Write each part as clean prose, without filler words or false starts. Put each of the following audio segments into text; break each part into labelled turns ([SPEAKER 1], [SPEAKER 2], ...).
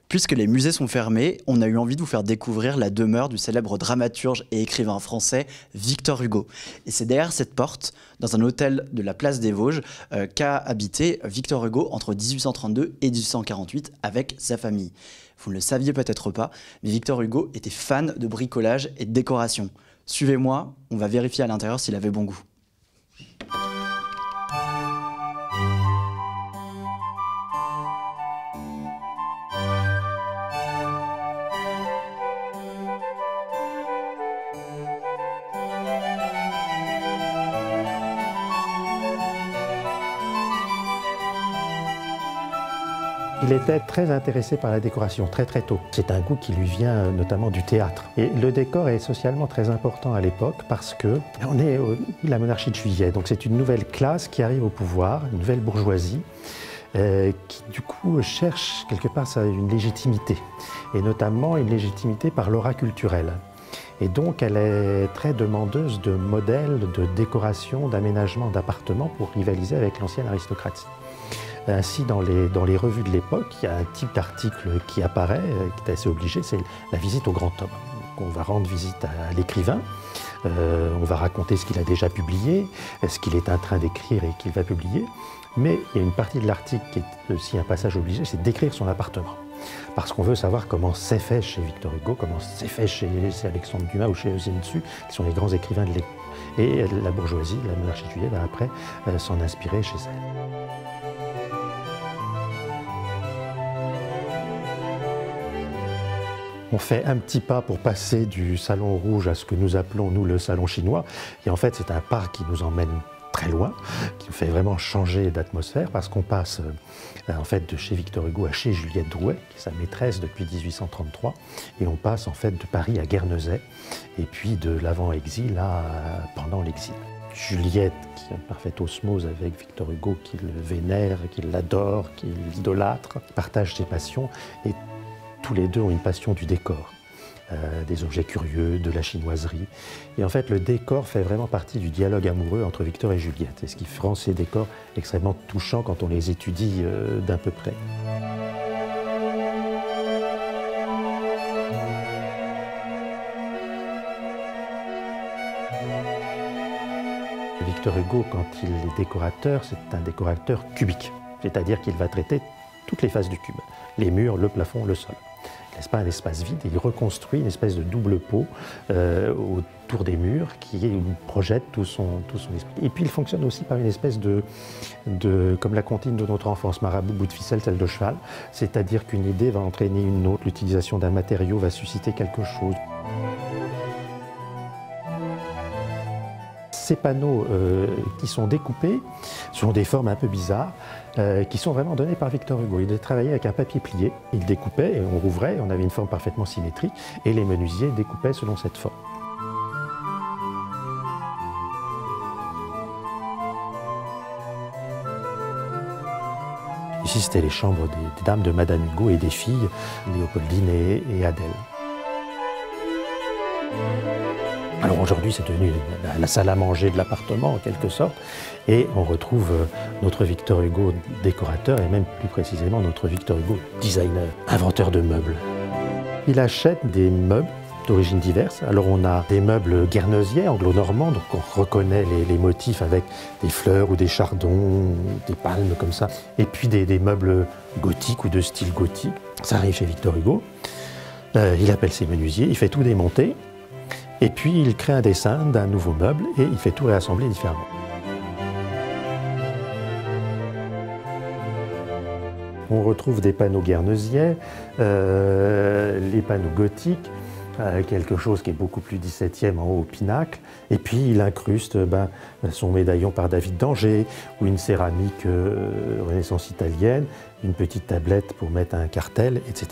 [SPEAKER 1] Puisque les musées sont fermés, on a eu envie de vous faire découvrir la demeure du célèbre dramaturge et écrivain français Victor Hugo. Et c'est derrière cette porte, dans un hôtel de la place des Vosges, qu'a habité Victor Hugo entre 1832 et 1848 avec sa famille. Vous ne le saviez peut-être pas, mais Victor Hugo était fan de bricolage et de décoration. Suivez-moi, on va vérifier à l'intérieur s'il avait bon goût.
[SPEAKER 2] Il était très intéressé par la décoration très tôt. C'est un goût qui lui vient notamment du théâtre. Et le décor est socialement très important à l'époque parce que on est la monarchie de Juillet. Donc c'est une nouvelle classe qui arrive au pouvoir, une nouvelle bourgeoisie qui du coup cherche quelque part une légitimité. Et notamment une légitimité par l'aura culturelle. Et donc elle est très demandeuse de modèles, de décoration, d'aménagement d'appartements pour rivaliser avec l'ancienne aristocratie. Ainsi, dans les revues de l'époque, il y a un type d'article qui apparaît, qui est assez obligé, c'est la visite au grand homme. Donc, on va rendre visite à l'écrivain, on va raconter ce qu'il a déjà publié, ce qu'il est en train d'écrire et qu'il va publier. Mais il y a une partie de l'article qui est aussi un passage obligé, c'est décrire son appartement. Parce qu'on veut savoir comment c'est fait chez Victor Hugo, comment c'est fait chez Alexandre Dumas ou chez Eugène Sue, qui sont les grands écrivains de l'époque. Et la bourgeoisie, la monarchie de Juillet, va après s'en inspirer chez elle. On fait un petit pas pour passer du salon rouge à ce que nous appelons, nous, le salon chinois. Et en fait, c'est un pas qui nous emmène très loin, qui nous fait vraiment changer d'atmosphère, parce qu'on passe en fait de chez Victor Hugo à chez Juliette Drouet, qui est sa maîtresse depuis 1833, et on passe en fait de Paris à Guernesey, et puis de l'avant-exil à pendant l'exil. Juliette, qui a une parfaite osmose avec Victor Hugo, qui le vénère, qui l'adore, qui l'idolâtre, partage ses passions, et tous les deux ont une passion du décor, des objets curieux, de la chinoiserie. Et en fait, le décor fait vraiment partie du dialogue amoureux entre Victor et Juliette, et ce qui rend ces décors extrêmement touchants quand on les étudie d'un peu près. Victor Hugo, quand il est décorateur, c'est un décorateur cubique, c'est-à-dire qu'il va traiter toutes les faces du cube, les murs, le plafond, le sol. Il ne laisse pas un espace vide, il reconstruit une espèce de double pot autour des murs qui projette tout son esprit. Et puis il fonctionne aussi par une espèce comme la comptine de notre enfance, marabout, bout de ficelle, telle de cheval, c'est-à-dire qu'une idée va entraîner une autre, l'utilisation d'un matériau va susciter quelque chose. Ces panneaux qui sont découpés sont des formes un peu bizarres qui sont vraiment données par Victor Hugo. Il travaillait avec un papier plié, il découpait et on rouvrait, on avait une forme parfaitement symétrique et les menuisiers découpaient selon cette forme. Ici, c'était les chambres des dames de Madame Hugo et des filles, Léopoldine et Adèle. Alors aujourd'hui, c'est devenu la salle à manger de l'appartement, en quelque sorte, et on retrouve notre Victor Hugo décorateur, et même plus précisément notre Victor Hugo designer, inventeur de meubles. Il achète des meubles d'origines diverses. Alors on a des meubles guernesiais, anglo-normands, donc on reconnaît les motifs avec des fleurs ou des chardons, des palmes comme ça, et puis des meubles gothiques ou de style gothique. Ça arrive chez Victor Hugo, il appelle ses menuisiers, il fait tout démonter, et puis il crée un dessin d'un nouveau meuble et il fait tout réassembler différemment. On retrouve des panneaux guernesiais, les panneaux gothiques, quelque chose qui est beaucoup plus 17e en haut au pinacle, et puis il incruste son médaillon par David d'Angers, ou une céramique Renaissance italienne, une petite tablette pour mettre un cartel, etc.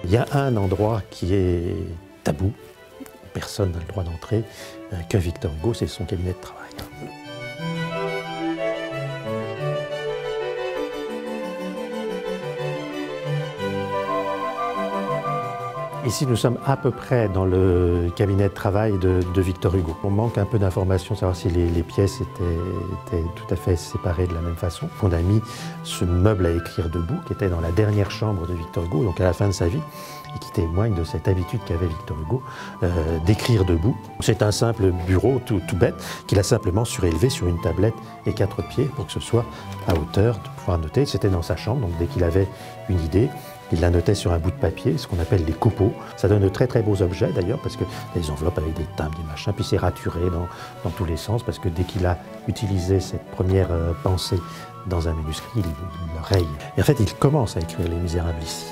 [SPEAKER 2] Il y a un endroit qui est tabou, personne n'a le droit d'entrer, que Victor Hugo, c'est son cabinet de travail. Ici, nous sommes à peu près dans le cabinet de travail de Victor Hugo. On manque un peu d'informations, savoir si les pièces étaient tout à fait séparées de la même façon. On a mis ce meuble à écrire debout, qui était dans la dernière chambre de Victor Hugo, donc à la fin de sa vie, et qui témoigne de cette habitude qu'avait Victor Hugo d'écrire debout. C'est un simple bureau tout bête, qu'il a simplement surélevé sur une tablette et 4 pieds pour que ce soit à hauteur de pouvoir noter. C'était dans sa chambre, donc dès qu'il avait une idée, il la notait sur un bout de papier, ce qu'on appelle les copeaux. Ça donne de très très beaux objets d'ailleurs, parce que des enveloppes avec des timbres, des machins, puis c'est raturé dans tous les sens, parce que dès qu'il a utilisé cette première pensée dans un manuscrit, il le raye. Et en fait, il commence à écrire Les Misérables ici.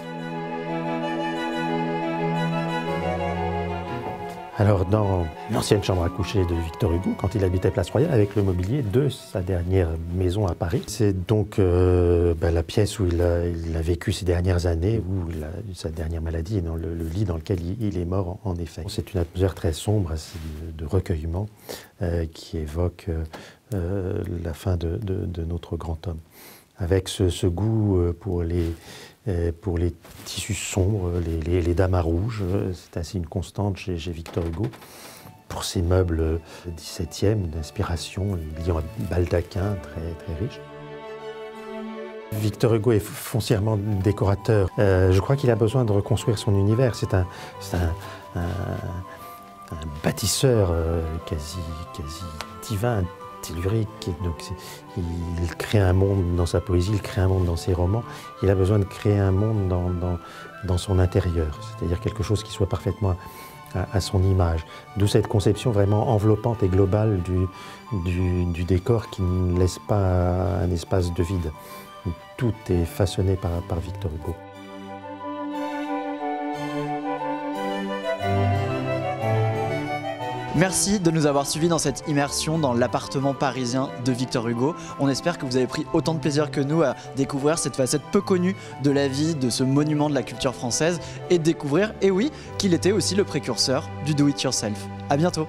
[SPEAKER 2] Alors, dans l'ancienne chambre à coucher de Victor Hugo, quand il habitait Place Royale, avec le mobilier de sa dernière maison à Paris, c'est donc la pièce où il a vécu ces dernières années, où il a eu sa dernière maladie, et dans le lit dans lequel il est mort, en effet. C'est une atmosphère très sombre, de recueillement, qui évoque la fin de notre grand homme. Avec ce goût pour les tissus sombres, les damas rouges, c'est ainsi une constante chez Victor Hugo. Pour ces meubles 17e d'inspiration, liés en baldaquin très riches. Victor Hugo est foncièrement décorateur. Je crois qu'il a besoin de reconstruire son univers. C'est un bâtisseur quasi divin, tellurique. Donc il crée un monde dans sa poésie, il crée un monde dans ses romans. Il a besoin de créer un monde dans son intérieur, c'est-à-dire quelque chose qui soit parfaitement à son image. D'où cette conception vraiment enveloppante et globale du décor qui ne laisse pas un espace de vide. Tout est façonné par Victor Hugo.
[SPEAKER 1] Merci de nous avoir suivis dans cette immersion dans l'appartement parisien de Victor Hugo. On espère que vous avez pris autant de plaisir que nous à découvrir cette facette peu connue de la vie de ce monument de la culture française et de découvrir, et oui, qu'il était aussi le précurseur du do-it-yourself. À bientôt.